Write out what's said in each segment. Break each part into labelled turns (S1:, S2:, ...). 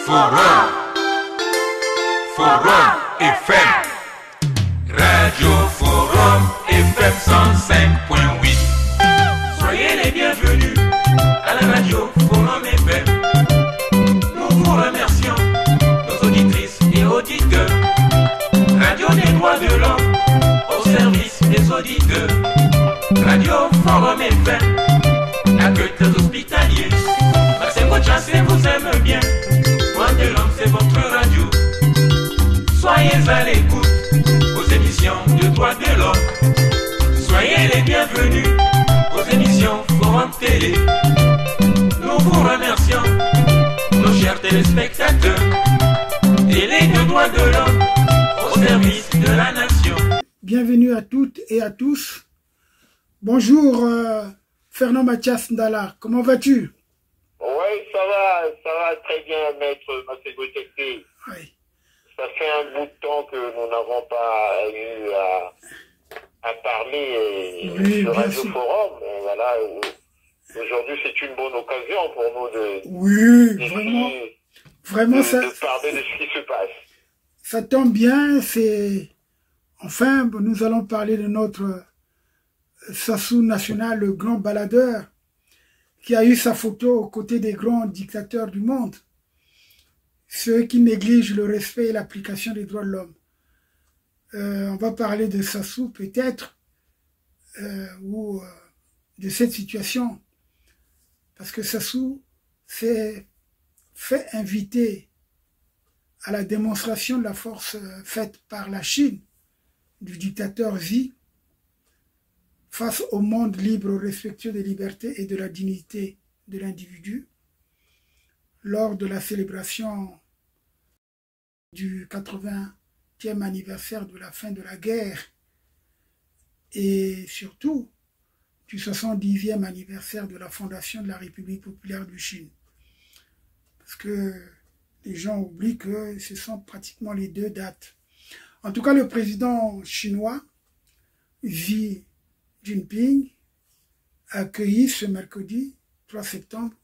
S1: Forum FM. Radio Forum FM 105.8. Soyez les bienvenus à la radio Forum FM. Nous vous remercions, nos auditrices et auditeurs. Radio des droits de l'homme au service des auditeurs. Radio Forum FM, accueille des hospitaliers. Maxime Chancé vous aime bien. Droits de l'homme, c'est votre radio. Soyez à l'écoute aux émissions de droits de l'homme. Soyez les bienvenus aux émissions Forum Télé. Nous vous remercions, nos chers téléspectateurs. Télé de droits de l'homme au service de la nation.
S2: Bienvenue à toutes et à tous. Bonjour Fernand Mathias Ndala, comment vas-tu?
S3: Oui, ça va très bien, maître Masego Tekte.
S2: Oui.
S3: Ça fait un bout de temps que nous n'avons pas eu à parler sur Radio Forum. Et voilà, aujourd'hui, c'est une bonne occasion pour nous de parler de ce qui se passe.
S2: Ça tombe bien, enfin, nous allons parler de notre Sassou national, le grand baladeur, qui a eu sa photo aux côtés des grands dictateurs du monde, ceux qui négligent le respect et l'application des droits de l'homme. On va parler de Sassou peut-être, ou de cette situation, parce que Sassou s'est fait inviter à la démonstration de la force faite par la Chine, du dictateur Xi, face au monde libre, respectueux des libertés et de la dignité de l'individu, lors de la célébration du 80e anniversaire de la fin de la guerre et surtout du 70e anniversaire de la fondation de la République populaire de Chine. Parce que les gens oublient que ce sont pratiquement les deux dates. En tout cas, le président chinois, Xi Jinping, a accueilli ce mercredi 3 septembre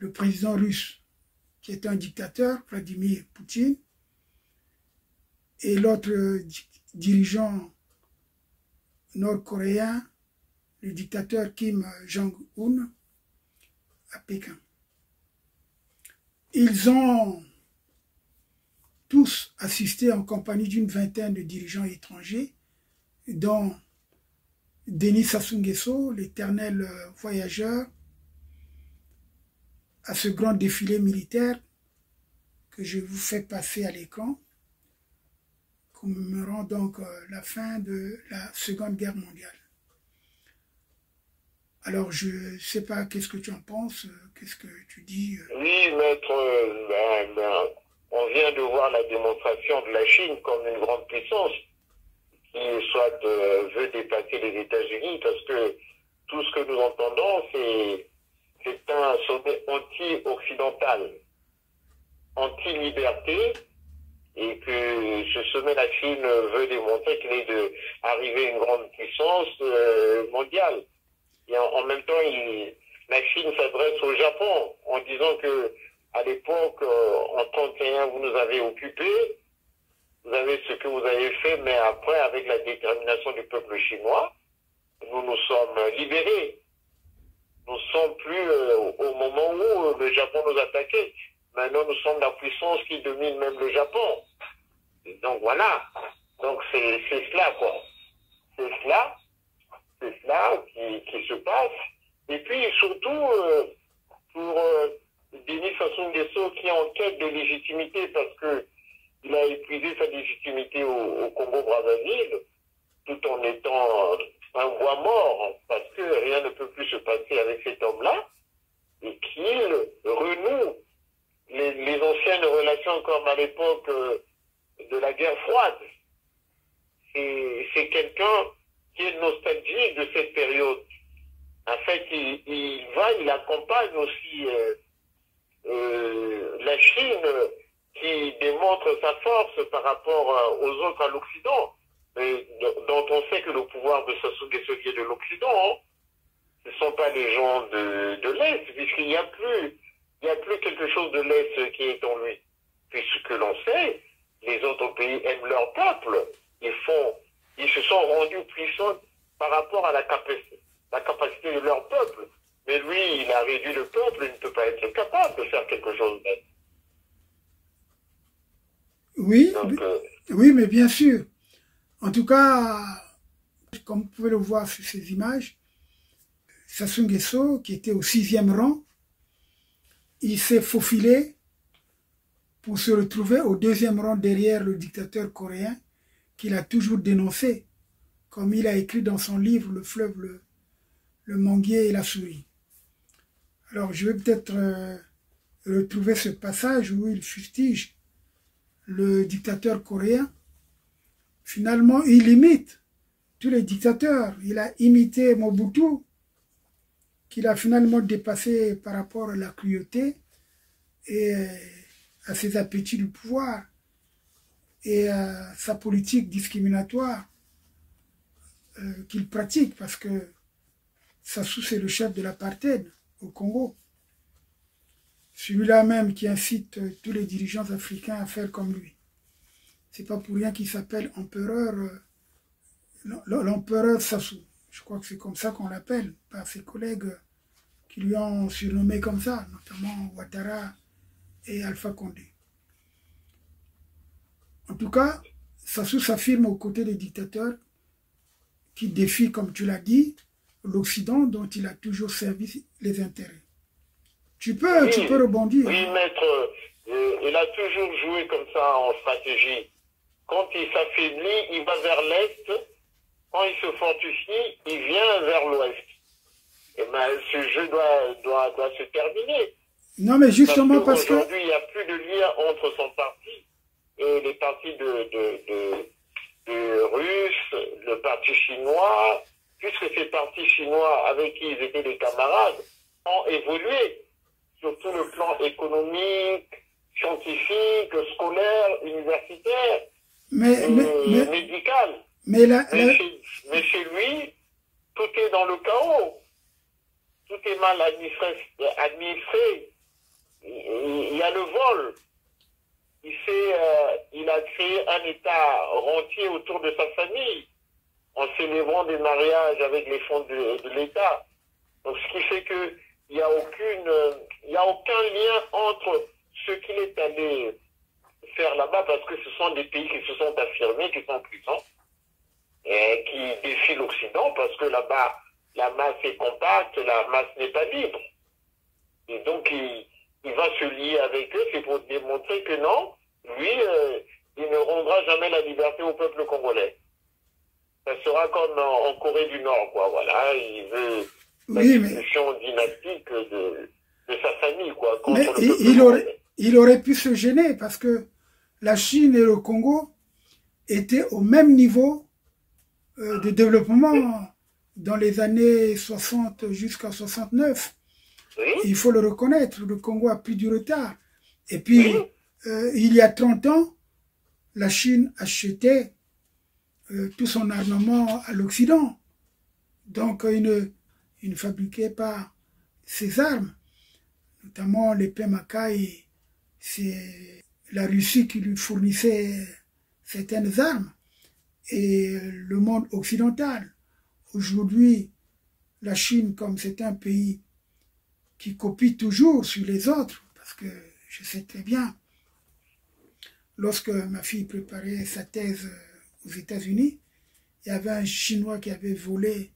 S2: le président russe, qui est un dictateur, Vladimir Poutine, et l'autre dirigeant nord-coréen, le dictateur Kim Jong-un, à Pékin. Ils ont tous assisté en compagnie d'une vingtaine de dirigeants étrangers, dont Denis Sassou Nguesso, l'éternel voyageur, à ce grand défilé militaire que je vous fais passer à l'écran, commémorant donc la fin de la Seconde Guerre mondiale. Alors, je ne sais pas, qu'est-ce que tu en penses, qu'est-ce que tu dis?
S3: Oui, maître, on vient de voir la démonstration de la Chine comme une grande puissance qui soit veut dépasser les États-Unis, parce que tout ce que nous entendons, c'est un sommet anti-occidental, anti-liberté, et que ce sommet, la Chine veut démontrer qu'il est d'arriver à une grande puissance mondiale. Et en même temps, la Chine s'adresse au Japon en disant que à l'époque, en 1931, vous nous avez occupés, vous avez ce que vous avez fait, mais après, avec la détermination du peuple chinois, nous nous sommes libérés. Nous ne sommes plus au moment où le Japon nous attaquait. Maintenant, nous sommes la puissance qui domine même le Japon. Et donc voilà. Donc c'est cela, quoi. C'est cela qui se passe. Et puis surtout, pour Denis Sassou Nguesso qui est en quête de légitimité, parce que il a épuisé sa légitimité au Congo-Brazzaville, tout en étant un roi mort, parce que rien ne peut plus se passer avec cet homme-là, et qu'il renoue les anciennes relations comme à l'époque de la guerre froide. C'est quelqu'un qui est nostalgique de cette période. En fait, il accompagne aussi la Chine, qui démontre sa force par rapport aux autres à l'Occident, dont on sait que le pouvoir de Sassou Nguesso vient de l'Occident. Ce ne sont pas des gens de l'Est, puisqu'il n'y a plus quelque chose chose de l'Est qui est en lui. Puisque l'on sait, les autres pays aiment leur peuple. Ils se sont rendus puissants par rapport à la capacité de leur peuple. Mais lui, il a réduit le peuple, il ne peut pas être capable de faire quelque chose d'autre.
S2: Oui,
S3: Donc,
S2: oui, mais bien sûr. En tout cas, comme vous pouvez le voir sur ces images, Sassou Nguesso, qui était au 6e rang, il s'est faufilé pour se retrouver au 2e rang derrière le dictateur coréen qu'il a toujours dénoncé, comme il a écrit dans son livre Le fleuve, le manguier et la souris. Alors je vais peut-être retrouver ce passage où il fustige le dictateur coréen. Finalement, il imite tous les dictateurs. Il a imité Mobutu, qu'il a finalement dépassé par rapport à la cruauté et à ses appétits du pouvoir et à sa politique discriminatoire qu'il pratique, parce que Sassou, c'est le chef de l'apartheid au Congo. Celui-là même qui incite tous les dirigeants africains à faire comme lui. C'est pas pour rien qu'il s'appelle l'empereur Sassou. Je crois que c'est comme ça qu'on l'appelle, par ses collègues qui lui ont surnommé comme ça, notamment Ouattara et Alpha Condé. En tout cas, Sassou s'affirme aux côtés des dictateurs qui défient, comme tu l'as dit, l'Occident dont il a toujours servi les intérêts. Tu peux rebondir.
S3: Oui, maître, il a toujours joué comme ça en stratégie. Quand il s'affaiblit, il va vers l'Est. Quand il se fortifie, il vient vers l'Ouest. Et ben, ce jeu doit se terminer.
S2: Non, mais justement parce que...
S3: Aujourd'hui, il n'y a plus de lien entre son parti et les partis de Russes, le parti chinois, puisque ces partis chinois avec qui ils étaient des camarades ont évolué sur tout le plan économique, scientifique, scolaire, universitaire, médical. Mais chez lui, tout est dans le chaos. Tout est mal administré. Il y a le vol. Il a créé un État rentier autour de sa famille en célébrant des mariages avec les fonds de l'État. Donc, ce qui fait qu'il n'y a aucun lien entre ce qu'il est allé faire là-bas, parce que ce sont des pays qui se sont affirmés, qui sont puissants, et qui défient l'Occident, parce que là-bas, la masse est compacte, la masse n'est pas libre. Et donc, il va se lier avec eux, c'est pour démontrer que non, lui, il ne rendra jamais la liberté au peuple congolais. Ça sera comme en Corée du Nord, quoi, voilà, il veut la discussion dynastique de sa famille, quoi, contre
S2: mais
S3: le peuple congolais.
S2: Il aurait pu se gêner, parce que la Chine et le Congo étaient au même niveau de développement dans les années 60 jusqu'à 69.
S3: Oui.
S2: Il faut le reconnaître, le Congo a pris du retard. Et puis, il y a 30 ans, la Chine achetait tout son armement à l'Occident. Donc, il ne fabriquait pas ses armes, notamment les PMAKA, c'est la Russie qui lui fournissait certaines armes, et le monde occidental. Aujourd'hui, la Chine, comme c'est un pays qui copie toujours sur les autres, parce que je sais très bien, lorsque ma fille préparait sa thèse aux États-Unis, il y avait un Chinois qui avait volé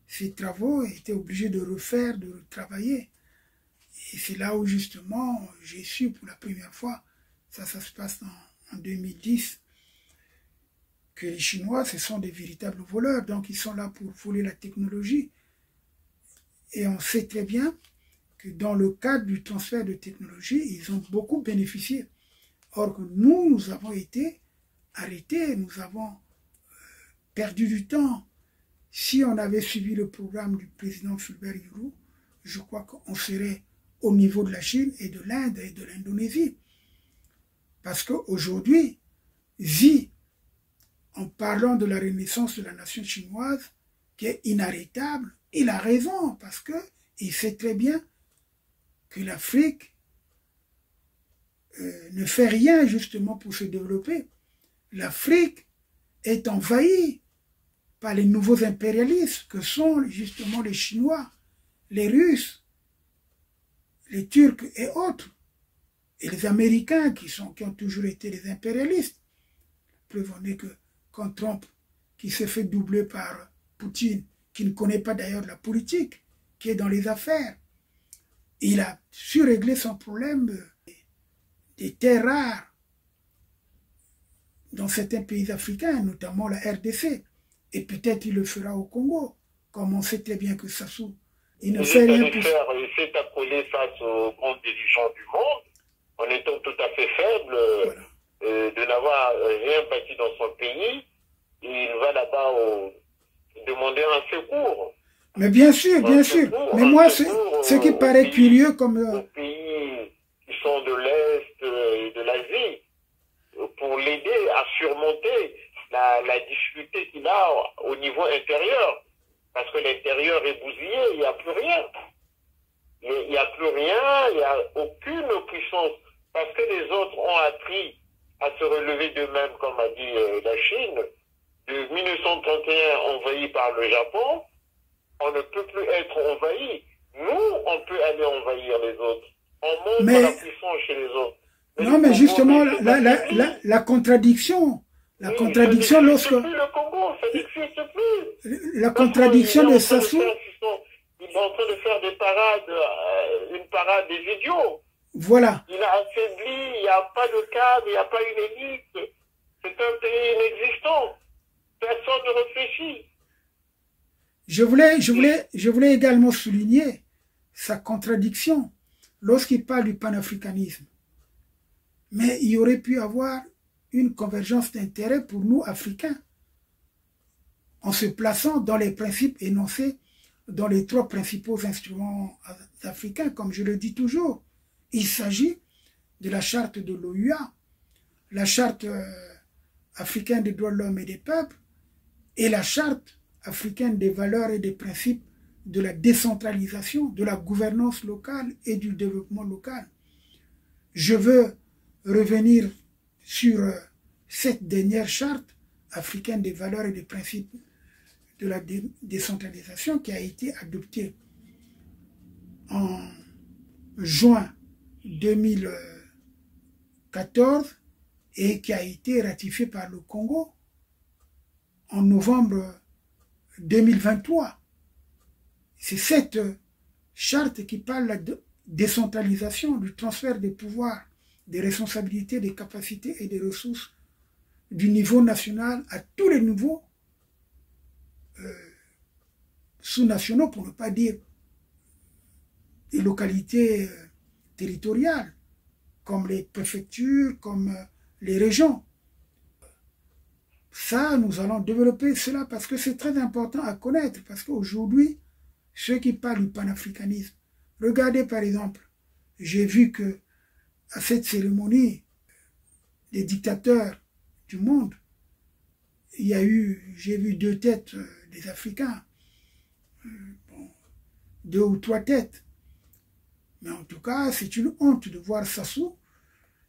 S2: ses travaux et était obligé de refaire, de retravailler. Et c'est là où justement j'ai su pour la première fois, ça se passe en 2010, que les Chinois, ce sont des véritables voleurs, donc ils sont là pour voler la technologie. Et on sait très bien que dans le cadre du transfert de technologie, ils ont beaucoup bénéficié. Or que nous avons été arrêtés, nous avons perdu du temps. Si on avait suivi le programme du président Fulbert Yuru, je crois qu'on serait au niveau de la Chine et de l'Inde et de l'Indonésie. Parce qu'aujourd'hui, Xi, en parlant de la renaissance de la nation chinoise, qui est inarrêtable, il a raison, parce qu'il sait très bien que l'Afrique ne fait rien justement pour se développer. L'Afrique est envahie par les nouveaux impérialistes que sont justement les Chinois, les Russes, les Turcs et autres, et les Américains qui ont toujours été les impérialistes. Preuve en est que quand Trump, qui s'est fait doubler par Poutine, qui ne connaît pas d'ailleurs la politique, qui est dans les affaires, il a su régler son problème des terres rares dans certains pays africains, notamment la RDC. Et peut-être il le fera au Congo, comme on sait très bien que Sassou, il ne fait rien pour ça.
S3: Il s'est accolé face aux grands dirigeants du monde, en étant tout à fait faible, voilà. De n'avoir rien bâti dans son pays. Il va là-bas demander un secours.
S2: Mais bien sûr, bien sûr. Mais moi, ce qui paraît curieux comme...
S3: aux pays qui sont de l'Est et de l'Asie, pour l'aider à surmonter la difficulté qu'il a au niveau intérieur. Parce que l'intérieur est bousillé, il n'y a plus rien. Il n'y a plus rien, il n'y a aucune puissance. Parce que les autres ont appris à se relever d'eux-mêmes, comme a dit la Chine. De 1931 envahi par le Japon, on ne peut plus être envahi. Nous, on peut aller envahir les autres. On monte la puissance chez les autres.
S2: Non, mais justement, la contradiction, lorsque...
S3: Plus le Congo, ça n'existe plus.
S2: La contradiction de Sassou...
S3: Ils sont en train de faire des parades, une parade des idiots.
S2: Voilà.
S3: Il a affaibli, il n'y a pas de cadre, il n'y a pas une élite. C'est un pays inexistant. Personne ne réfléchit.
S2: Je voulais également souligner sa contradiction lorsqu'il parle du panafricanisme. Mais il y aurait pu avoir une convergence d'intérêts pour nous, Africains, en se plaçant dans les principes énoncés dans les 3 principaux instruments africains, comme je le dis toujours. Il s'agit de la charte de l'OUA, la charte africaine des droits de l'homme et des peuples, et la charte africaine des valeurs et des principes de la décentralisation, de la gouvernance locale et du développement local. Je veux revenir sur cette dernière charte africaine des valeurs et des principes de la décentralisation qui a été adoptée en juin 2014 et qui a été ratifiée par le Congo en novembre 2023. C'est cette charte qui parle de décentralisation, du transfert des pouvoirs, des responsabilités, des capacités et des ressources du niveau national à tous les niveaux sous-nationaux, pour ne pas dire des localités territoriales, comme les préfectures, comme les régions. Ça, nous allons développer cela parce que c'est très important à connaître, parce qu'aujourd'hui, ceux qui parlent du panafricanisme, regardez par exemple, j'ai vu que à cette cérémonie, les dictateurs du monde, j'ai vu 2 têtes des Africains, 2 ou 3 têtes. Mais en tout cas, c'est une honte de voir Sassou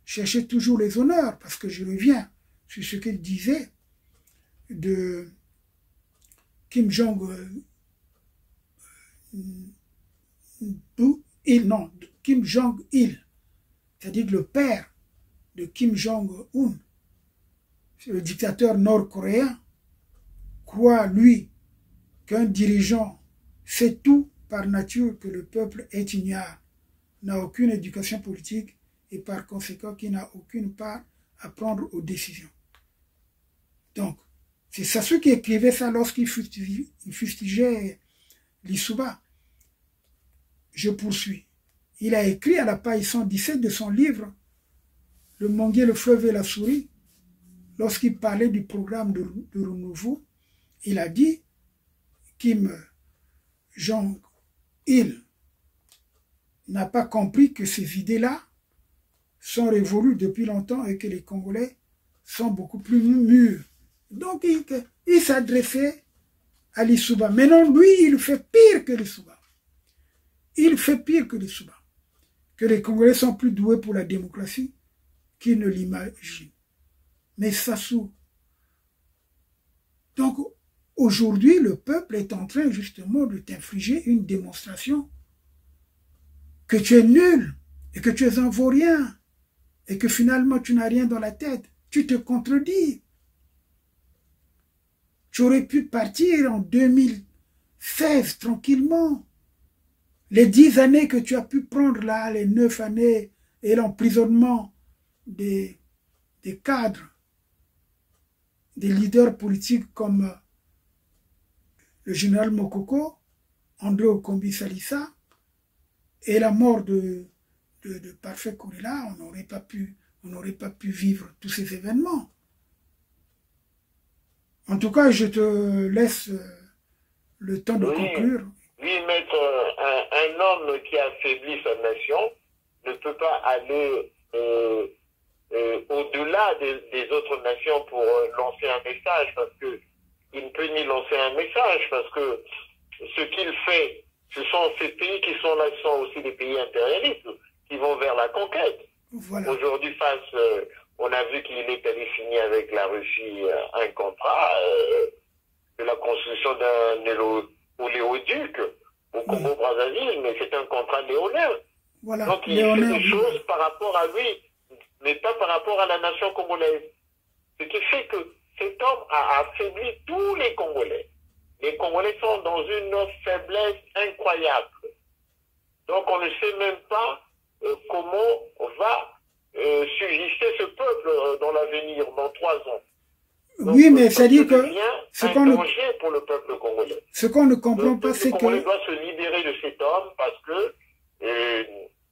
S2: chercher toujours les honneurs, parce que je reviens sur ce qu'il disait de Kim Jong-il, Kim Jong-il, c'est-à-dire le père de Kim Jong-un, le dictateur nord-coréen, croit, lui, qu'un dirigeant sait tout par nature, que le peuple est ignare, n'a aucune éducation politique et par conséquent qui n'a aucune part à prendre aux décisions. Donc, c'est Sassou qui écrivait ça lorsqu'il fustigeait Lissouba. Je poursuis. Il a écrit à la page 117 de son livre « Le manguier, le fleuve et la souris », lorsqu'il parlait du programme de renouveau, il a dit Kim Jong-il n'a pas compris que ces idées-là sont révolues depuis longtemps et que les Congolais sont beaucoup plus mûrs. Donc il s'adressait à Lissouba. Maintenant, lui, il fait pire que Lissouba. Il fait pire que Lissouba. Que les Congolais sont plus doués pour la démocratie qui ne l'imaginent. Mais Sassou. Donc, aujourd'hui, le peuple est en train justement de t'infliger une démonstration que tu es nul et que tu es un vaurien et que finalement tu n'as rien dans la tête. Tu te contredis. Tu aurais pu partir en 2016 tranquillement. Les 10 années que tu as pu prendre là, les 9 années et l'emprisonnement des cadres, des leaders politiques comme le général Mokoko, André Okombi Salissa, et la mort de Parfait Kourila, on n'aurait pas pu vivre tous ces événements. En tout cas, je te laisse le temps de conclure.
S3: Oui, maître, un homme qui affaiblit sa nation ne peut pas aller au-delà des autres nations pour lancer un message, parce que il ne peut ni lancer un message, parce que ce qu'il fait, ce sont ces pays qui sont là, sont aussi des pays impérialistes, qui vont vers la conquête.
S2: Voilà.
S3: Aujourd'hui, on a vu qu'il est allé signer avec la Russie un contrat de la construction d'un oléoduc au Congo-Brazzaville, mais c'est un contrat léonien.
S2: Voilà.
S3: Donc il fait des choses par rapport à lui, mais pas par rapport à la nation congolaise. Ce qui fait que cet homme a affaibli tous les Congolais. Les Congolais sont dans une faiblesse incroyable. Donc on ne sait même pas comment va subsister ce peuple dans l'avenir, dans 3 ans. Donc,
S2: oui, mais c'est-à-dire que
S3: c'est un danger pour le peuple congolais.
S2: Ce qu'on ne comprend pas, c'est que...
S3: Le Congolais doit se libérer de cet homme parce que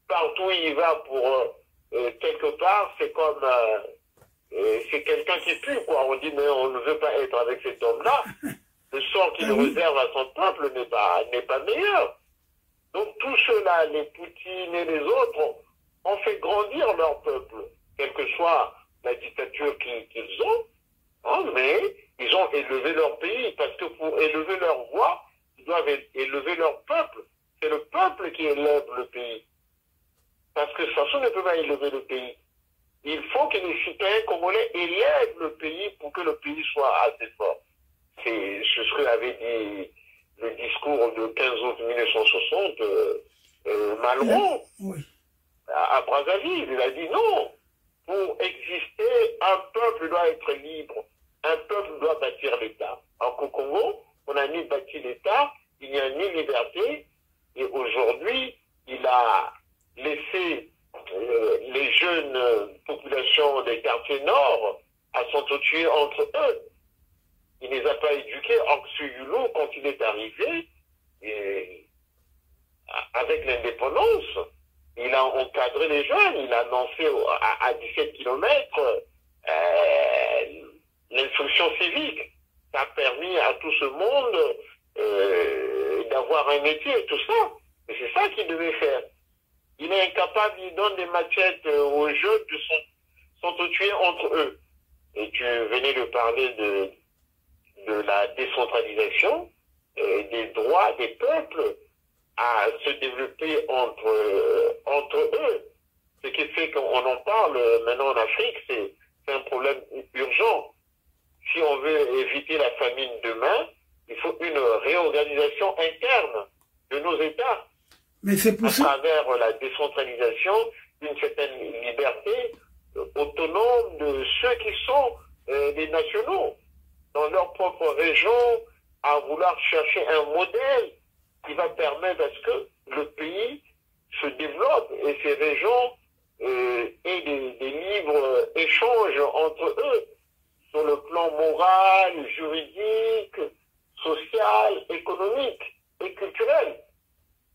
S3: partout où il va pour quelque part, c'est comme... c'est quelqu'un qui pue, quoi. On dit, mais on ne veut pas être avec cet homme-là. Le sort qu'il réserve à son peuple n'est pas meilleur. Donc tous ceux-là, les Poutine et les autres, ont fait grandir leur peuple, quelle que soit la dictature qu'ils ont, hein, mais ils ont élevé leur pays, parce que pour élever leur voix, ils doivent élever leur peuple. C'est le peuple qui élève le pays. Parce que Sassou ne peut pas élever le pays. Il faut que les citoyens congolais élèvent le pays pour que le pays soit assez fort. C'est ce que avait dit le discours de 15 août 1960, Malraux, à Brazzaville. Il a dit non, pour exister, un peuple doit être libre, un peuple doit bâtir l'État. Alors qu'au Congo, on n'a ni bâti l'État, il n'y a ni liberté, et aujourd'hui, il a laissé les jeunes populations des quartiers nord à s'entretuer entre eux. Il ne les a pas éduqués. Anxu Yulo, quand il est arrivé, avec l'indépendance, il a encadré les jeunes, il a annoncé à 17 km l'instruction civique. Ça a permis à tout ce monde d'avoir un métier, tout ça. Et c'est ça qu'il devait faire. Il est incapable, il donne des machettes aux jeunes de s'entretuer entre eux. Et tu venais de parler de la décentralisation, des droits des peuples à se développer entre eux. Ce qui fait qu'on en parle maintenant en Afrique, c'est un problème urgent. Si on veut éviter la famine demain, il faut une réorganisation interne de nos États.
S2: Mais c'est pour ça...
S3: À travers la décentralisation, une certaine liberté autonome de ceux qui sont des nationaux dans leur propre région, à vouloir chercher un modèle qui va permettre à ce que le pays se développe et ces régions aient des libres échanges entre eux sur le plan moral, juridique, social, économique et culturel.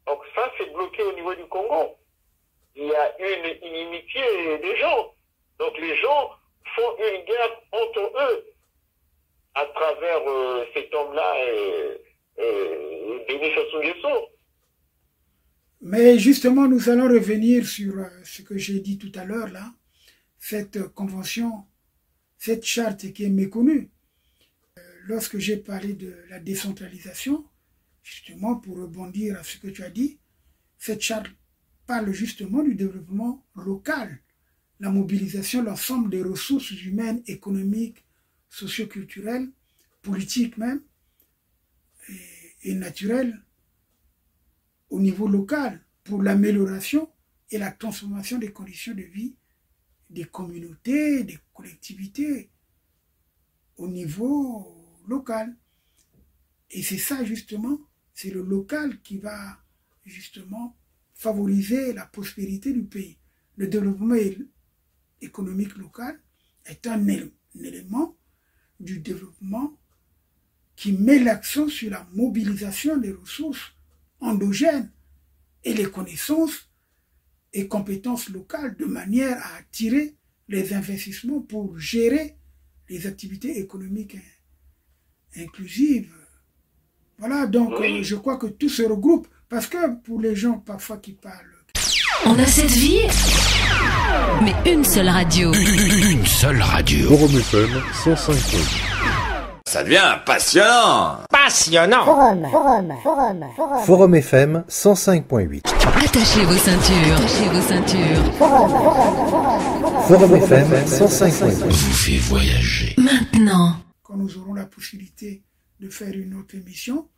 S3: Donc ça, c'est bloqué au niveau du Congo. Il y a une inimitié des gens. Donc les gens font une guerre entre eux à travers cet homme-là, Denis Sassou Nguesso.
S2: Mais justement, nous allons revenir sur ce que j'ai dit tout à l'heure, là, cette convention, cette charte qui est méconnue. Lorsque j'ai parlé de la décentralisation, justement pour rebondir à ce que tu as dit, cette charte parle justement du développement local, la mobilisation, l'ensemble des ressources humaines, économiques, socioculturelles, politiques même, et naturelles, au niveau local, pour l'amélioration et la transformation des conditions de vie des communautés, des collectivités, au niveau local. Et c'est ça justement, c'est le local qui va justement favoriser la prospérité du pays. Le développement économique local est un élément du développement qui met l'accent sur la mobilisation des ressources endogènes et les connaissances et compétences locales de manière à attirer les investissements pour gérer les activités économiques inclusives. Voilà, donc je crois que tout se regroupe parce que pour les gens parfois qui parlent...
S4: On a cette vie, mais une seule radio.
S5: Une seule radio.
S6: Forum FM 105.8.
S5: Ça devient passionnant.
S7: Passionnant.
S6: Forum FM 105.8.
S4: Attachez vos ceintures. Attachez vos ceintures.
S6: Forum FM 105.8.
S5: Vous fait voyager.
S4: Maintenant.
S2: Quand nous aurons la possibilité de faire une autre émission,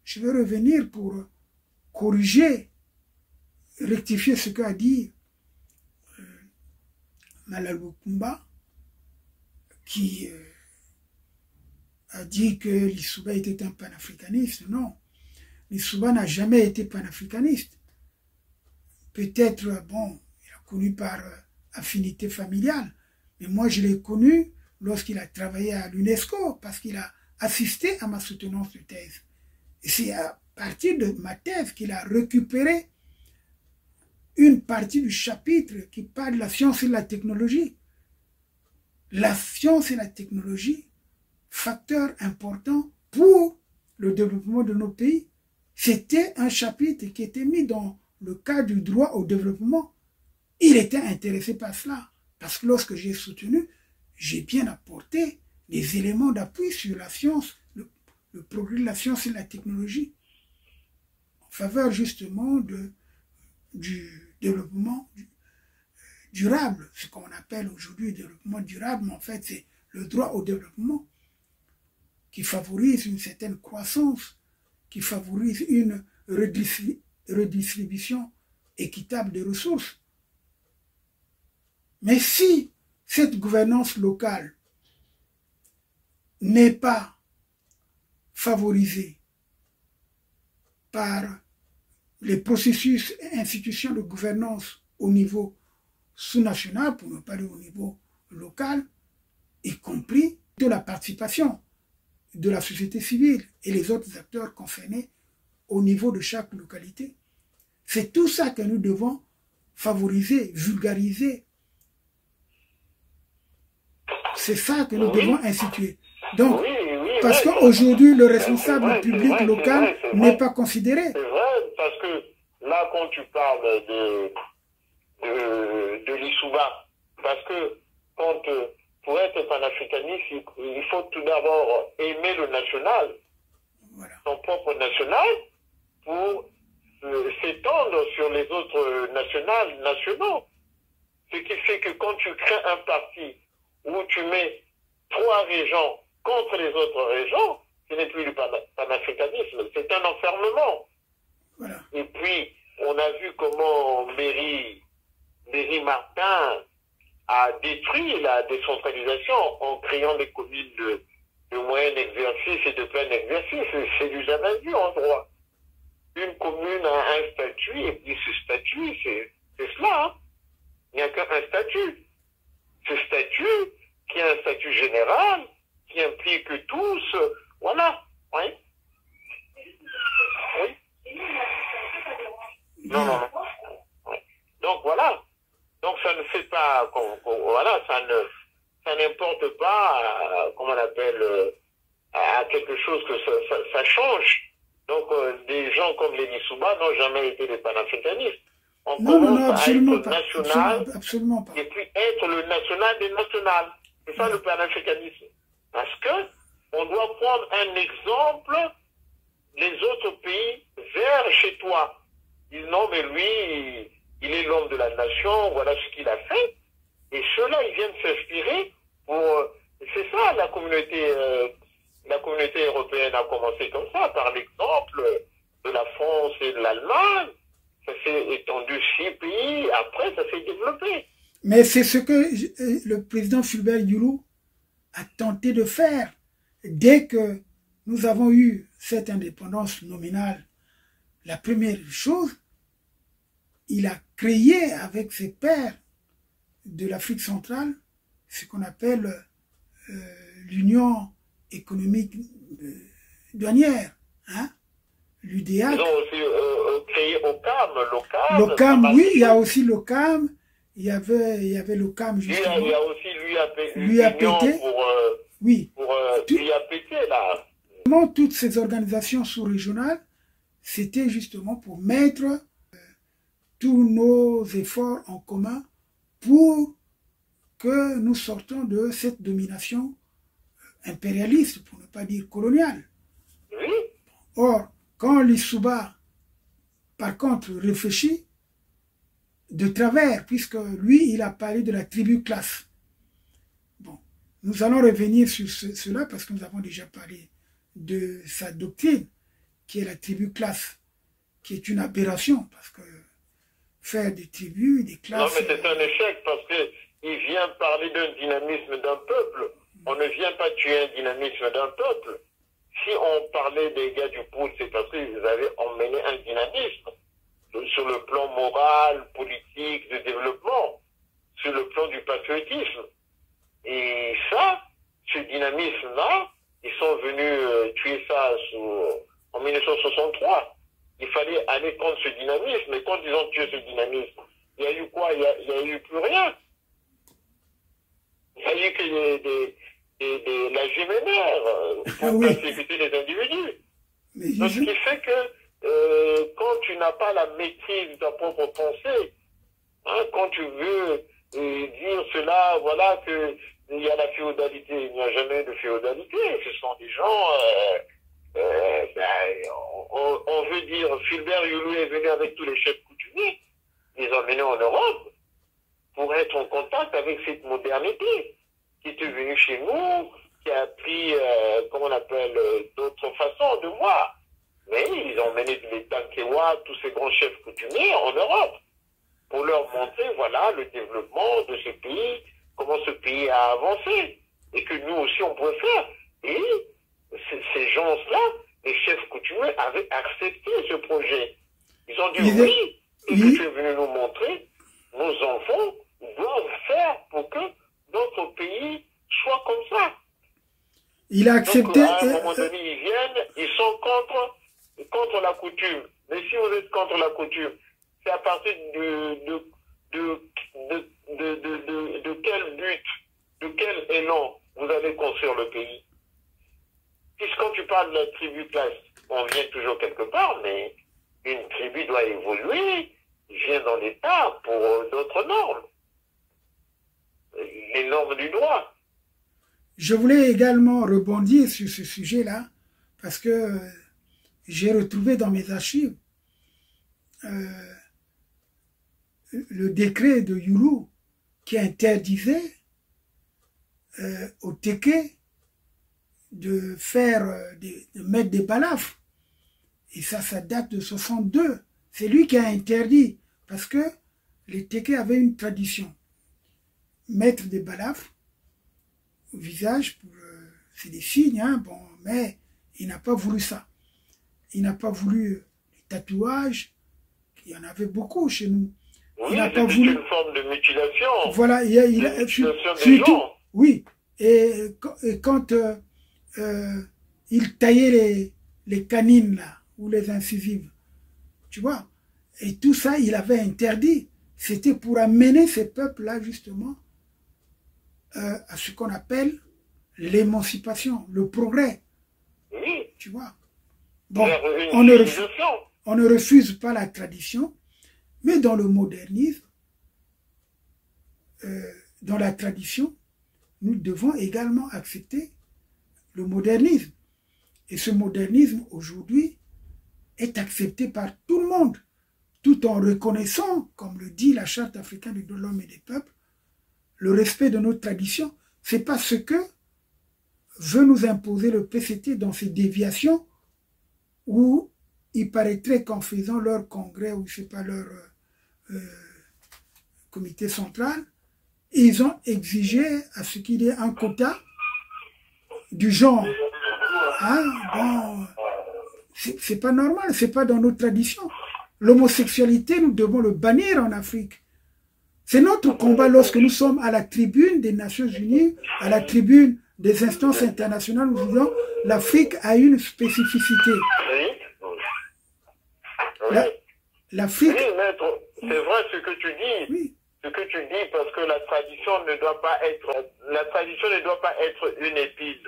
S2: je vais revenir pour corriger, rectifier ce qu'a dit Malala Kumba, qui a dit que Lissouba était un panafricaniste. Non, Lissouba n'a jamais été panafricaniste. Peut-être, bon, il a connu par affinité familiale, mais moi je l'ai connu lorsqu'il a travaillé à l'UNESCO, parce qu'il a assisté à ma soutenance de thèse. Et c'est à partir de ma thèse qu'il a récupéré une partie du chapitre qui parle de la science et de la technologie. La science et la technologie, facteur important pour le développement de nos pays. C'était un chapitre qui était mis dans le cadre du droit au développement. Il était intéressé par cela, parce que lorsque j'ai soutenu, j'ai bien apporté des éléments d'appui sur la science, le progrès de la science et de la technologie, en faveur justement du développement durable, ce qu'on appelle aujourd'hui le développement durable, mais en fait c'est le droit au développement qui favorise une certaine croissance, qui favorise une redistribution équitable des ressources. Mais si cette gouvernance locale n'est pas favorisée par les processus et institutions de gouvernance au niveau sous-national, pour ne pas dire au niveau local, y compris de la participation de la société civile et les autres acteurs concernés au niveau de chaque localité. C'est tout ça que nous devons favoriser, vulgariser. C'est ça que nous devons instituer. Donc, parce qu'aujourd'hui, le responsable public local n'est pas considéré.
S3: C'est vrai, parce que là, quand tu parles de l'Issouba, parce que quand, pour être panafricaniste, il faut tout d'abord aimer le national,
S2: Voilà.
S3: son propre national, pour s'étendre sur les autres nationaux. Ce qui fait que quand tu crées un parti où tu mets 3 régions contre les autres régions, ce n'est plus du panafricanisme, c'est un enfermement.
S2: Voilà.
S3: Et puis, on a vu comment Méry Martin a détruit la décentralisation en créant des communes de moyen exercice et de plein exercice. C'est du jamais vu en droit. Une commune a un statut, et puis ce statut, c'est cela. Hein. Il n'y a qu'un statut. Ce statut, qui est un statut général, qui implique tous, voilà. Oui. Oui. Non. Oui. Donc voilà. Donc ça ne fait pas, voilà, ça n'importe pas, comment on appelle, à quelque chose que ça change. Donc des gens comme les Lissouba n'ont jamais été des panafricanistes. On commence à être national,
S2: absolument pas.
S3: et puis être le national des nationales. C'est ça le panafricanisme. Parce que on doit prendre un exemple des autres pays vers chez toi. Ils disent non, mais lui, il est l'homme de la nation, voilà ce qu'il a fait. Et ceux-là, ils viennent s'inspirer pour... C'est ça, la communauté européenne a commencé comme ça, par l'exemple de la France et de l'Allemagne. Ça s'est étendu 6 pays, après ça s'est développé.
S2: Mais c'est ce que le président Fulbert Yulu a tenté de faire dès que nous avons eu cette indépendance nominale. La première chose, il a créé avec ses pairs de l'Afrique centrale ce qu'on appelle l'Union économique douanière, hein? L'UDA.
S3: Ils ont aussi créé OCAM.
S2: L'OCAM, oui, il y a aussi l'OCAM. Il y avait l'OCAM justement.
S3: Il y a aussi l'UAPT.
S2: Oui.
S3: Pour l'UAPT, là.
S2: Toutes ces organisations sous-régionales, c'était justement pour mettre tous nos efforts en commun pour que nous sortions de cette domination impérialiste, pour ne pas dire coloniale.
S3: Oui.
S2: Or, quand Lissouba, par contre, réfléchit de travers, puisque lui, il a parlé de la tribu-classe. Bon, nous allons revenir sur cela parce que nous avons déjà parlé de sa doctrine, qui est la tribu-classe, qui est une aberration, parce que faire des tribus, des classes...
S3: Non, mais c'est un échec, parce qu'il vient parler d'un dynamisme d'un peuple. On ne vient pas tuer un dynamisme d'un peuple. Si on parlait des gars du Poul, c'est parce qu'ils avaient emmené un dynamisme sur le plan moral, politique, de développement, sur le plan du patriotisme. Et ça, ce dynamisme-là, ils sont venus tuer ça en 1963. Il fallait aller contre ce dynamisme. Et quand ils ont tué ce dynamisme, il y a eu quoi? Il n'y a eu plus rien. Il y a eu que la GMNR pour persécuter les individus. Donc, ce qui fait que quand tu n'as pas la maîtrise de ta propre pensée, hein, quand tu veux dire cela, voilà, qu'il y a la féodalité, il n'y a jamais de féodalité. Ce sont des gens... on veut dire, Fulbert Yulu est venu avec tous les chefs coutumiers, ils ont emmenés en Europe pour être en contact avec cette modernité qui était venue chez nous, qui a pris, comment on appelle, d'autres façons de voir. Mais ils ont emmené les Tankewa, tous ces grands chefs coutumiers en Europe pour leur montrer, voilà, le développement de ce pays, comment ce pays a avancé et que nous aussi on pouvait faire. Et ces gens-là, les chefs coutumiers, avaient accepté ce projet. Ils ont dit oui, et que tu es venu nous montrer, nos enfants doivent faire pour que notre pays soit comme ça.
S2: Il a accepté.
S3: Donc, à un moment donné, ils viennent, ils sont contre la coutume. Mais si vous êtes contre la coutume, c'est à partir de quel but, de quel élan vous allez construire le pays? Puisque tu parles de la tribu classe, on vient toujours quelque part, mais une tribu doit évoluer, vient dans l'État pour d'autres normes. Les normes du droit.
S2: Je voulais également rebondir sur ce sujet-là, parce que j'ai retrouvé dans mes archives le décret de Yulu qui interdisait au Téké de mettre des balafres. Et ça date de 62. C'est lui qui a interdit, parce que les Téké avaient une tradition. Mettre des balafres au visage, c'est des signes, hein, bon, mais il n'a pas voulu ça. Il n'a pas voulu les tatouages, il y en avait beaucoup chez nous.
S3: Oui,
S2: il n'a pas voulu
S3: une forme de mutilation.
S2: Voilà,
S3: mutilation des
S2: surtout,
S3: gens.
S2: Oui, et quand il taillait les canines là, ou les incisives, tu vois, et tout ça, il avait interdit. C'était pour amener ces peuples-là, justement, à ce qu'on appelle l'émancipation, le progrès.
S3: Oui.
S2: Tu vois. Bon, on ne refuse pas la tradition, mais dans le modernisme, dans la tradition, nous devons également accepter le modernisme. Et ce modernisme, aujourd'hui, est accepté par tout le monde, tout en reconnaissant, comme le dit la Charte africaine des droits de l'homme et des peuples, le respect de nos traditions. C'est pas ce que veut nous imposer le PCT dans ces déviations où il paraîtrait qu'en faisant leur congrès ou je sais pas leur comité central, ils ont exigé à ce qu'il y ait un quota du genre. Hein? Bon, c'est pas normal, c'est pas dans nos traditions. L'homosexualité, nous devons le bannir en Afrique. C'est notre combat lorsque nous sommes à la tribune des Nations Unies, à la tribune des instances internationales, nous disons l'Afrique a une spécificité. L'Afrique...
S3: Oui, maître, c'est vrai ce que tu dis.
S2: Oui.
S3: Ce que tu dis, parce que la tradition ne doit pas être une épine.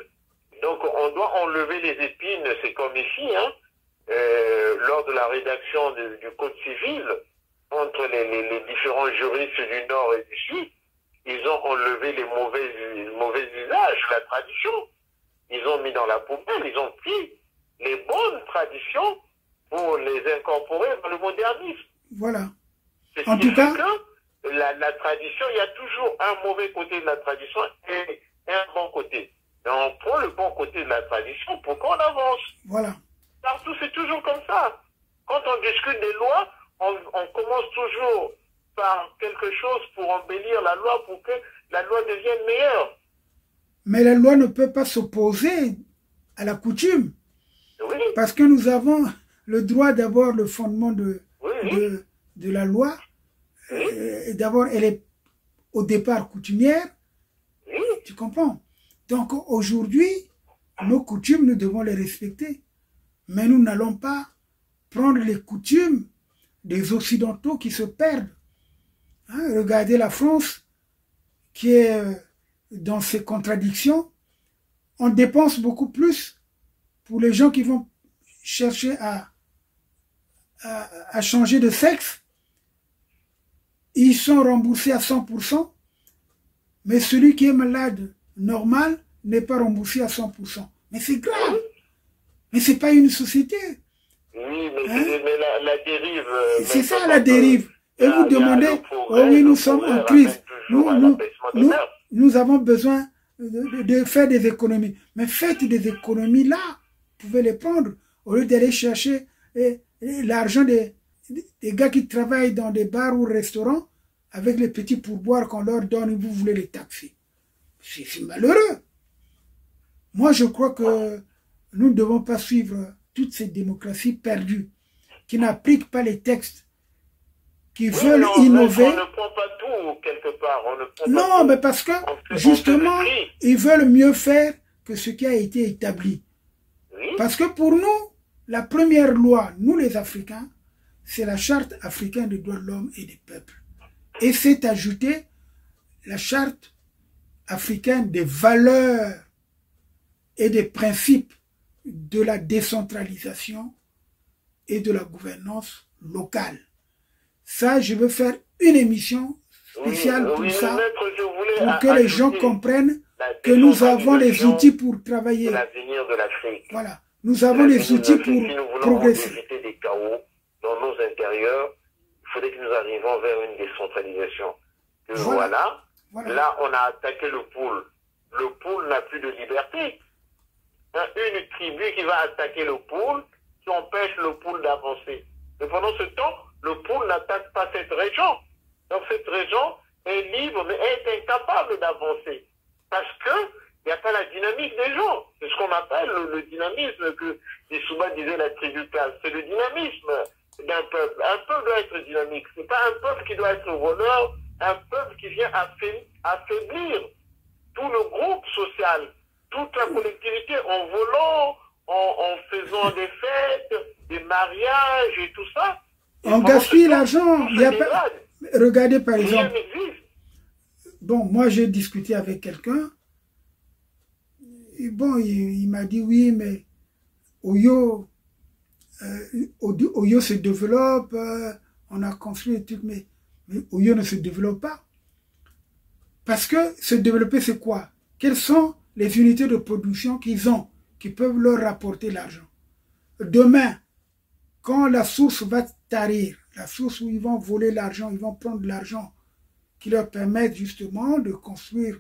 S3: Donc on doit enlever les épines, c'est comme ici, hein, lors de la rédaction du Code civil, entre les différents juristes du Nord et du Sud, ils ont enlevé les mauvais usages, la tradition. Ils ont mis dans la poubelle, ils ont pris les bonnes traditions pour les incorporer dans le modernisme.
S2: Voilà.
S3: En tout cas, la tradition, il y a toujours un mauvais côté de la tradition et un bon côté. Et on prend le bon côté de la tradition pour qu'on avance.
S2: Voilà.
S3: Partout, c'est toujours comme ça. Quand on discute des lois, on commence toujours par quelque chose pour embellir la loi, pour que la loi devienne meilleure.
S2: Mais la loi ne peut pas s'opposer à la coutume.
S3: Oui.
S2: Parce que nous avons le droit d'avoir le fondement de la loi. D'abord, elle est au départ coutumière.
S3: Oui.
S2: Tu comprends? Donc aujourd'hui, nos coutumes, nous devons les respecter. Mais nous n'allons pas prendre les coutumes des Occidentaux qui se perdent. Hein, regardez la France qui est dans ses contradictions. On dépense beaucoup plus pour les gens qui vont chercher à changer de sexe. Ils sont remboursés à 100%, mais celui qui est malade normal n'est pas remboursé à 100%. Mais c'est grave. Mais c'est pas une société.
S3: Oui, mais la dérive...
S2: C'est ça la dérive. Et vous demandez, oh oui, nous sommes en crise. Nous avons besoin de faire des économies. Mais faites des économies là. Vous pouvez les prendre au lieu d'aller chercher l'argent des gars qui travaillent dans des bars ou restaurants avec les petits pourboires qu'on leur donne et vous voulez les taxer. C'est malheureux. Moi, je crois que nous ne devons pas suivre toute cette démocratie perdue qui n'applique pas les textes, qui veulent innover.
S3: On ne prend pas tout quelque part.
S2: Non, mais parce que justement, ils veulent mieux faire que ce qui a été établi. Oui. Parce que pour nous, la première loi, nous les Africains, c'est la Charte africaine des droits de l'homme et des peuples. Et c'est ajouté la Charte africaine des valeurs et des principes de la décentralisation et de la gouvernance locale. Ça, je veux faire une émission spéciale pour ça, pour que les gens comprennent que nous avons les outils pour travailler.
S3: L'avenir de l'Afrique.
S2: Voilà. Nous avons les outils pour progresser.
S3: Si nous voulons éviter des chaos dans nos intérieurs, il faudrait que nous arrivions vers une décentralisation. Voilà. Là, on a attaqué le pôle. Le pôle n'a plus de liberté. Une tribu qui va attaquer le pôle, qui empêche le pôle d'avancer. Mais pendant ce temps, le pôle n'attaque pas cette région. Donc cette région est libre, mais est incapable d'avancer. Parce que il n'y a pas la dynamique des gens. C'est ce qu'on appelle le dynamisme que Issouba disait la tribu classe. C'est le dynamisme d'un peuple. Un peuple doit être dynamique. C'est pas un peuple qui doit être voleur, un peuple qui vient affaiblir tout le groupe social, toute la collectivité en volant, en faisant des fêtes, des mariages et tout ça.
S2: On gaspille l'argent. Regardez par exemple. Bon, moi j'ai discuté avec quelqu'un. Bon, il m'a dit oui, mais Oyo se développe, on a construit des trucs, mais Oyo ne se développe pas. Parce que se développer, c'est quoi? Quelles sont les unités de production qu'ils ont, qui peuvent leur rapporter l'argent? Demain, quand la source va tarir, la source où ils vont voler l'argent, ils vont prendre l'argent qui leur permettent justement de construire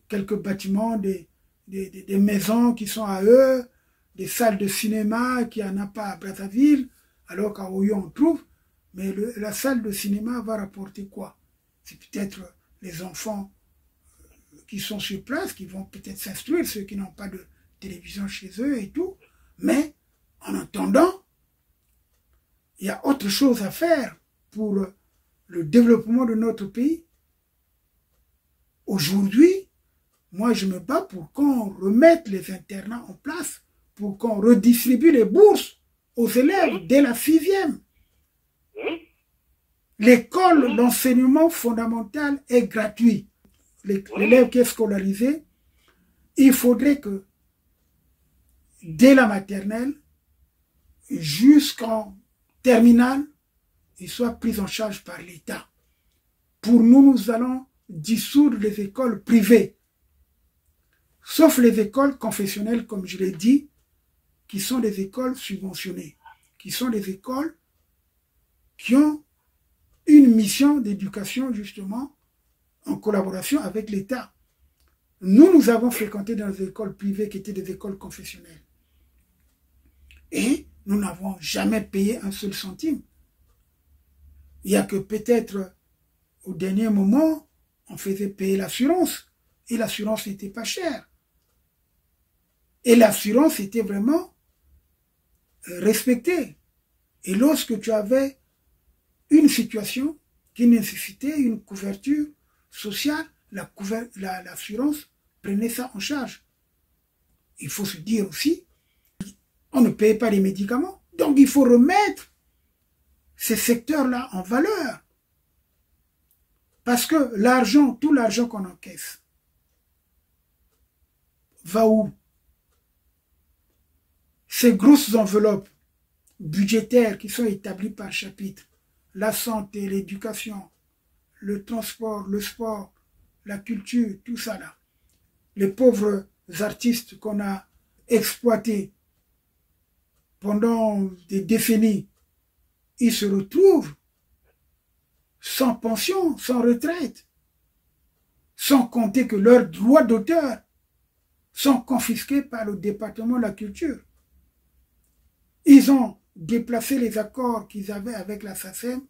S2: quelques bâtiments, des maisons qui sont à eux, des salles de cinéma qui n'en a pas à Brazzaville, alors qu'à Oyo on trouve. Mais la salle de cinéma va rapporter quoi? C'est peut-être les enfants qui sont sur place, qui vont peut-être s'instruire, ceux qui n'ont pas de télévision chez eux et tout. Mais en attendant, il y a autre chose à faire pour le développement de notre pays. Aujourd'hui, moi je me bats pour qu'on remette les internats en place, pour qu'on redistribue les bourses aux élèves dès la 6e. L'école, l'enseignement fondamental est gratuit. L'élève qui est scolarisé, il faudrait que dès la maternelle jusqu'en terminale, il soit pris en charge par l'État. Pour nous, nous allons dissoudre les écoles privées, sauf les écoles confessionnelles, comme je l'ai dit, qui sont des écoles subventionnées, qui sont des écoles qui ont une mission d'éducation, justement, en collaboration avec l'État. Nous avons fréquenté dans des écoles privées qui étaient des écoles confessionnelles. Et nous n'avons jamais payé un seul centime. Il n'y a que peut-être au dernier moment, on faisait payer l'assurance. Et l'assurance n'était pas chère. Et l'assurance était vraiment respectée. Et lorsque tu avais une situation qui nécessitait une couverture sociale, l'assurance prenait ça en charge. Il faut se dire aussi, on ne paye pas les médicaments. Donc il faut remettre ces secteurs-là en valeur. Parce que l'argent, tout l'argent qu'on encaisse, va où? Ces grosses enveloppes budgétaires qui sont établies par chapitre, la santé, l'éducation, le transport, le sport, la culture, tout ça là. Les pauvres artistes qu'on a exploités pendant des décennies, ils se retrouvent sans pension, sans retraite, sans compter que leurs droits d'auteur sont confisqués par le département de la culture. Ils ont déplacé les accords qu'ils avaient avec la SACEM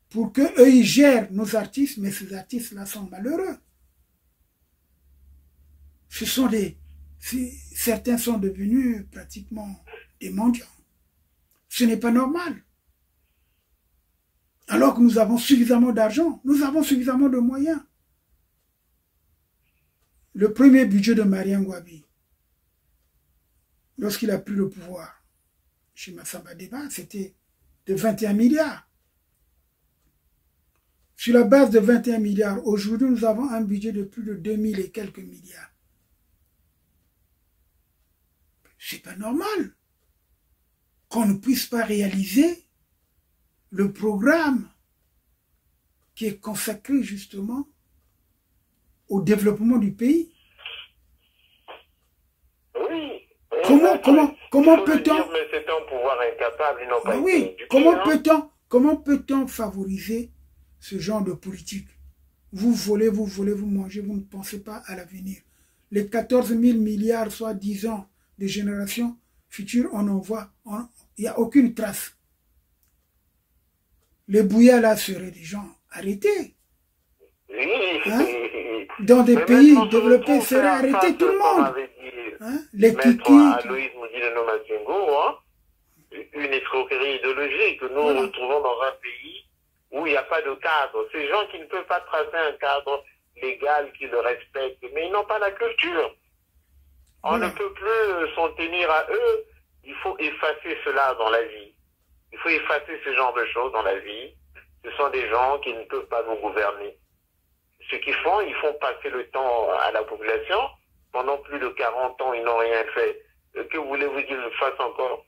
S2: pour qu'eux, ils gèrent nos artistes, mais ces artistes-là sont malheureux. Certains sont devenus pratiquement des mendiants. Ce n'est pas normal. Alors que nous avons suffisamment d'argent, nous avons suffisamment de moyens. Le premier budget de Marien Ngouabi, lorsqu'il a pris le pouvoir chez Massamba Deba, c'était de 21 milliards. Sur la base de 21 milliards, aujourd'hui, nous avons un budget de plus de 2000 et quelques milliards. C'est pas normal qu'on ne puisse pas réaliser le programme qui est consacré justement au développement du pays.
S3: Oui.
S2: Comment peut-on...
S3: Mais c'est un pouvoir incapable, ils n'ont pas été éduqués,
S2: comment peut-on favoriser ce genre de politique? Vous volez, vous mangez, vous ne pensez pas à l'avenir. Les 14 000 milliards, soit 10 ans de générations futures, on en voit, il n'y a aucune trace. Les bouillards là seraient des gens arrêtés. Hein? Dans des pays développés, seraient arrêtés tout le monde. Hein? Les kikis.
S3: Une escroquerie idéologique que nous retrouvons dans un pays où il n'y a pas de cadre. Ces gens qui ne peuvent pas tracer un cadre légal qui le respecte, mais ils n'ont pas la culture. On ne peut plus s'en tenir à eux. Il faut effacer cela dans la vie. Il faut effacer ce genre de choses dans la vie. Ce sont des gens qui ne peuvent pas nous gouverner. Ce qu'ils font, ils font passer le temps à la population. Pendant plus de 40 ans, ils n'ont rien fait. Que voulez-vous qu'ils fassent encore?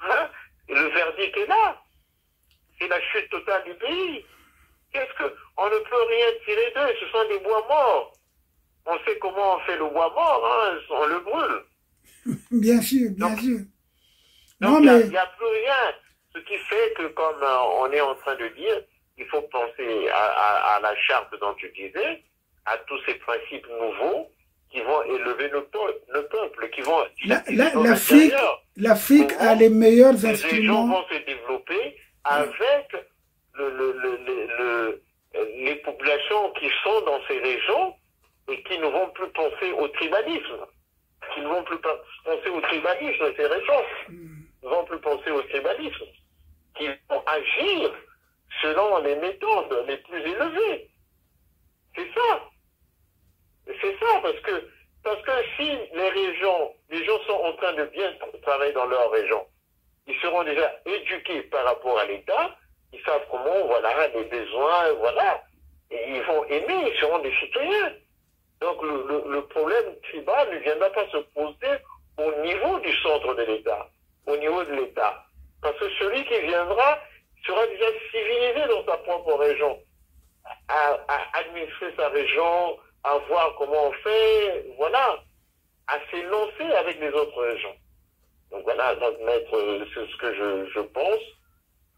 S3: Hein? Le verdict est là. C'est la chute totale du pays. On ne peut rien tirer d'eux. Ce sont des bois morts. On sait comment on fait le bois mort, hein, on le brûle.
S2: Bien sûr, bien sûr.
S3: Donc il n'y a plus rien. Ce qui fait que, comme on est en train de dire, il faut penser à la charte dont tu disais, à tous ces principes nouveaux qui vont élever le peuple, qui vont...
S2: L'Afrique a les meilleurs
S3: instruments. Les régions vont se développer avec les populations qui sont dans ces régions et qui ne vont plus penser au tribalisme. Qui ne vont plus penser au tribalisme, ces régions. Ne vont plus penser au tribalisme. Qui vont agir selon les méthodes les plus élevées. C'est ça. C'est ça, parce que si les gens sont en train de bien travailler dans leur région, ils seront déjà éduqués par rapport à l'État, ils savent comment, voilà, les besoins, voilà, et ils vont aimer, ils seront des citoyens. Donc le problème tribal ne viendra pas se poser au niveau du centre de l'État, au niveau de l'État. Parce que celui qui viendra sera déjà civilisé dans sa propre région, à administrer sa région, à voir comment on fait, voilà, à s'élancer avec les autres régions. Donc voilà, donc maître, c'est ce que je pense.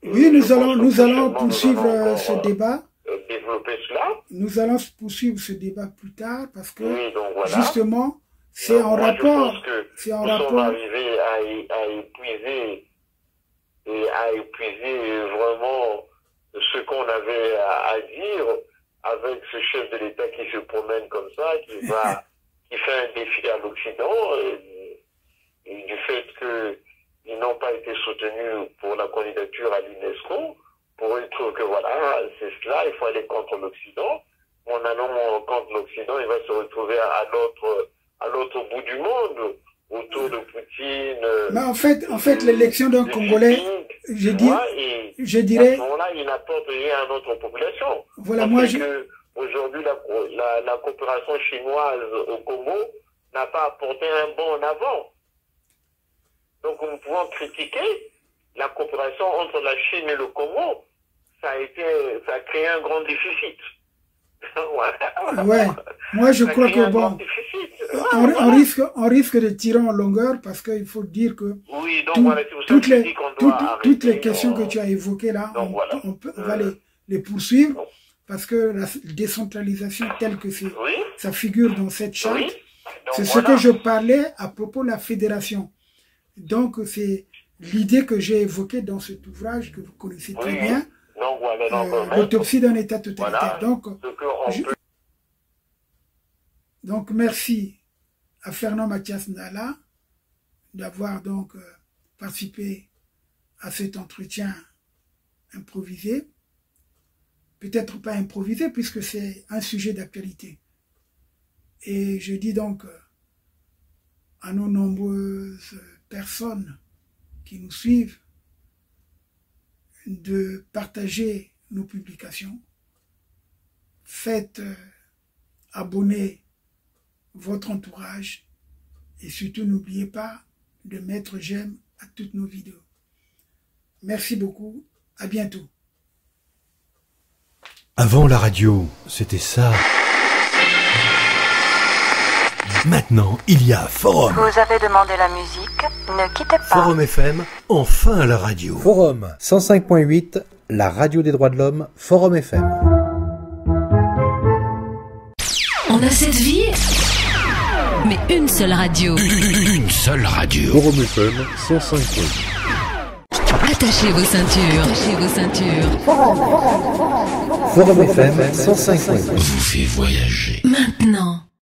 S2: Oui, nous allons poursuivre ce débat.
S3: Développer cela.
S2: Nous allons poursuivre ce débat plus tard parce que
S3: oui, donc voilà.
S2: Justement, c'est en rapport.
S3: C'est en rapport. Nous sommes arrivés à épuiser vraiment ce qu'on avait à dire avec ce chef de l'État qui se promène comme ça, qui fait un défi à l'Occident, et du fait qu'ils n'ont pas été soutenus pour la candidature à l'UNESCO, pour eux trouve que voilà, c'est cela, il faut aller contre l'Occident. En allant contre l'Occident, il va se retrouver à l'autre bout du monde, autour de Poutine.
S2: Mais en fait, l'élection d'un Congolais, je dirais. À ce
S3: moment-là, il n'apporte rien à notre population.
S2: Voilà,
S3: aujourd'hui, la coopération chinoise au Congo n'a pas apporté un bond en avant. Donc, nous pouvons critiquer la coopération entre la Chine et le Congo. Ça a créé un grand déficit.
S2: Ouais, moi je crois que bon, on risque de tirer en longueur parce qu'il faut dire que
S3: oui, donc voilà,
S2: toutes les questions que tu as évoquées là, on va les poursuivre parce que la décentralisation telle que ça figure dans cette charte, c'est ce que je parlais à propos de la fédération. Donc c'est l'idée que j'ai évoquée dans cet ouvrage que vous connaissez très bien. L'autopsie d'un État totalitaire. Donc, merci à Fernand Mathias Ndala d'avoir donc participé à cet entretien improvisé. Peut-être pas improvisé puisque c'est un sujet d'actualité. Et je dis donc à nos nombreuses personnes qui nous suivent de partager nos publications. Faites abonner votre entourage et surtout n'oubliez pas de mettre j'aime à toutes nos vidéos. Merci beaucoup, à bientôt.
S6: Avant la radio, c'était ça. Maintenant, il y a Forum.
S7: Vous avez demandé la musique, ne quittez pas.
S6: Forum FM, enfin la radio. Forum 105.8, la radio des droits de l'homme, Forum FM.
S4: On a cette vie, mais une seule radio.
S5: Une seule radio.
S6: Forum FM 105.8.
S4: Attachez vos ceintures. Attachez vos ceintures.
S6: Forum FM 105.8.
S5: Vous fait voyager.
S4: Maintenant.